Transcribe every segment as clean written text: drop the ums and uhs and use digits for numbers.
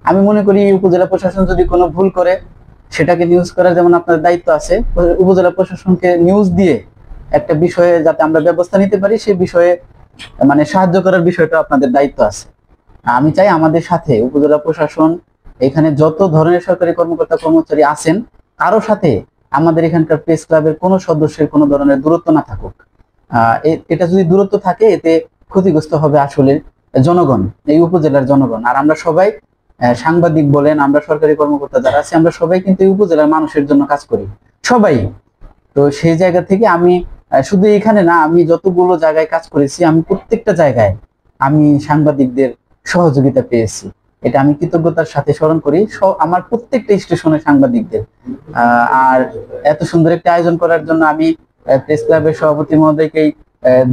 আমি মনে করি উপজেলা প্রশাসন যদি কোনো ভুল করে সেটাকে নিউজ করার যেমন আপনার দায়িত্ব আছে, উপজেলা প্রশাসনকে নিউজ দিয়ে একটা বিষয়ে যাতে আমরা ব্যবস্থা নিতে পারি সে বিষয়ে মানে সাহায্য করার বিষয়টা আপনাদের দায়িত্ব আছে। আমি চাই আমাদের সাথে উপজেলা প্রশাসন, এখানে যত ধরনের সরকারি কর্মকর্তা কর্মচারী আছেন, কারো সাথে আমাদের এখানকার প্রেস ক্লাবের কোনো সদস্যের কোনো ধরনের দূরত্ব না থাকুক। এটা যদি দূরত্ব থাকে এতে ক্ষতিগ্রস্ত হবে আসলে জনগণ, এই উপজেলার জনগণ। আর আমরা সবাই সাংবাদিক বলেন, আমরা সরকারি কর্মকর্তা যারা আছি, আমরা সবাই কিন্তু এই উপজেলার মানুষের জন্য কাজ করি, সবাই। তো সেই জায়গা থেকে আমি শুধু এখানে না, আমি যতগুলো জায়গায় কাজ করেছি, আমি প্রত্যেকটা জায়গায় আমি সাংবাদিকদের সহযোগিতা পেয়েছি। এটা আমি কৃতজ্ঞতার সাথে স্মরণ করি আমার প্রত্যেকটা স্টেশনের সাংবাদিকদের। আর এত সুন্দর একটা আয়োজন করার জন্য আমি প্রেস ক্লাবের সভাপতি মহোদয়কেই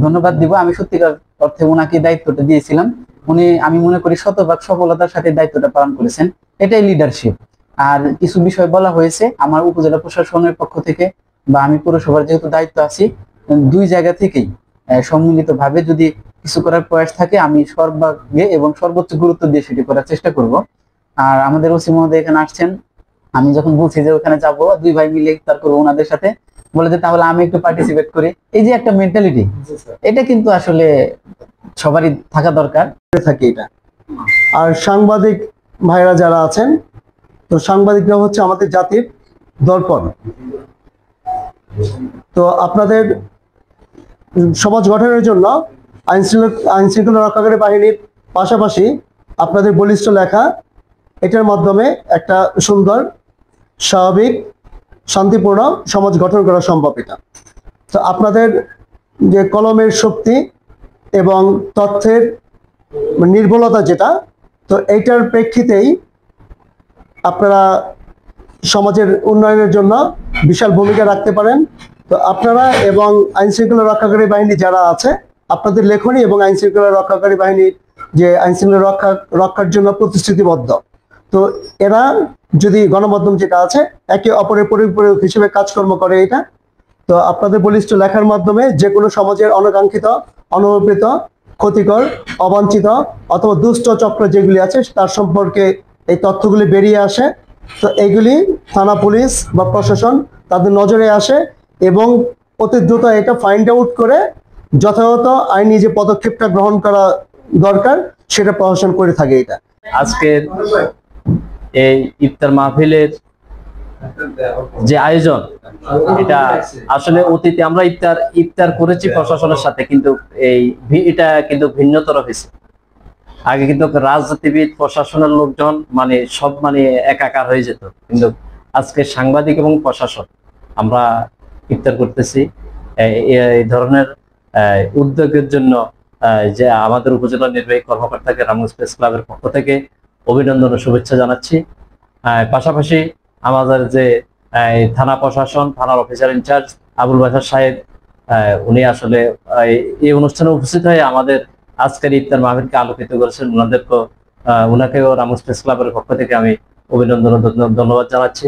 ধন্যবাদ দিব। আমি সত্যিকার অর্থে ওনাকে দায়িত্বটা দিয়েছিলাম, উনি আমি মনে করি শতভাগ সফলতার সাথে দায়িত্বটা পালন করেছেন। এটাই লিডারশিপ। আর কিছু বিষয় বলা হয়েছে আমার উপজেলা প্রশাসনের পক্ষ থেকে, বা আমি পৌরসভার যেহেতু দায়িত্ব আছি, দুই জায়গা থেকেই সম্মিলিত ভাবে যদি কিছু করার প্রয়াস থাকে আমি সর্বাগ্রে এবং সর্বোচ্চ গুরুত্ব দিয়ে সেটি করার চেষ্টা করব। আর আমাদের ওসি মহোদয় এখানে আসছেন, আমি যখন বলছি যে ওখানে যাবো, দুই ভাই মিলে ইফতার করবো ওনাদের সাথে, বলে যে তাহলে আমি একটু পার্টিসিপেট করি। এই যে একটা মেন্টালিটি, এটা কিন্তু আসলে সবারই থাকা দরকার। থাকে এটা। আর সাংবাদিক ভাইরা যারা আছেন, তো সাংবাদিকরা হচ্ছে আমাদের জাতির দর্পণ। তো আপনাদের সমাজ গঠনের জন্য আইন শৃঙ্খলা রক্ষাকারী বাহিনীর পাশাপাশি আপনাদের বলিষ্ঠ লেখা, এটার মাধ্যমে একটা সুন্দর স্বাভাবিক শান্তিপূর্ণ সমাজ গঠন করা সম্ভব। এটা তো আপনাদের যে কলমের শক্তি এবং তথ্যের নির্ভুলতা যেটা, তো এইটার প্রেক্ষিতেই আপনারা সমাজের উন্নয়নের জন্য বিশাল ভূমিকা রাখতে পারেন। তো আপনারা এবং আইন শৃঙ্খলা রক্ষাকারী বাহিনী যারা আছে, আপনাদের লেখনী এবং আইন শৃঙ্খলা রক্ষাকারী বাহিনীর যে আইন শৃঙ্খলা রক্ষার জন্য প্রতিশ্রুতিবদ্ধ, তো এরা যদি গণমাধ্যম যেটা আছে একে অপরের পরিপূরক হিসেবে কাজকর্ম করে এটা, তো আপনাদের বলিষ্ঠ লেখার মাধ্যমে যে কোনো সমাজের অনাকাঙ্ক্ষিত, অনভিপ্রেত, ক্ষতিকর, অবাঞ্ছিত অথবা দুষ্ট চক্র যেগুলি আছে তার সম্পর্কে এই তথ্যগুলি বেরিয়ে আসে। তো এইগুলি থানা পুলিশ বা প্রশাসন তাদের নজরে আসে এবং অতি দ্রুত এটা ফাইন্ড আউট করে যথাযথ আইনি যে পদক্ষেপটা গ্রহণ করা দরকার সেটা প্রশাসন করে থাকে। এটা আজকের এই ইফতার মাহফিলের যে আয়োজন, এটা আসলে অতীতে আমরা ইফতার করেছি প্রশাসনের সাথে, কিন্তু এটা কিন্তু ভিন্নতর হয়েছে। আগে কিন্তু রাজনীতিবিদ, প্রশাসনের লোকজন মানে সব মানে একাকার হয়ে যেত, কিন্তু আজকে সাংবাদিক এবং প্রশাসন আমরা ইফতার করতেছি। এই ধরনের উদ্যোগের জন্য যে আমাদের উপজেলা নির্বাহী কর্মকর্তাকে রামগঞ্জ প্রেস ক্লাবের পক্ষ থেকে অভিনন্দন ও শুভেচ্ছা জানাচ্ছি। পাশাপাশি আমাদের যে থানা প্রশাসন, থানার অফিসার ইনচার্জ আবুল বাশার সাহেব, উনি আসলে এই অনুষ্ঠানে উপস্থিত হয়ে আমাদের আজকের ইফতার মাহফিলকে আলোকিত করেছেন। ওনাকেও রামগঞ্জ প্রেস ক্লাবের পক্ষ থেকে আমি অভিনন্দন ও ধন্যবাদ জানাচ্ছি।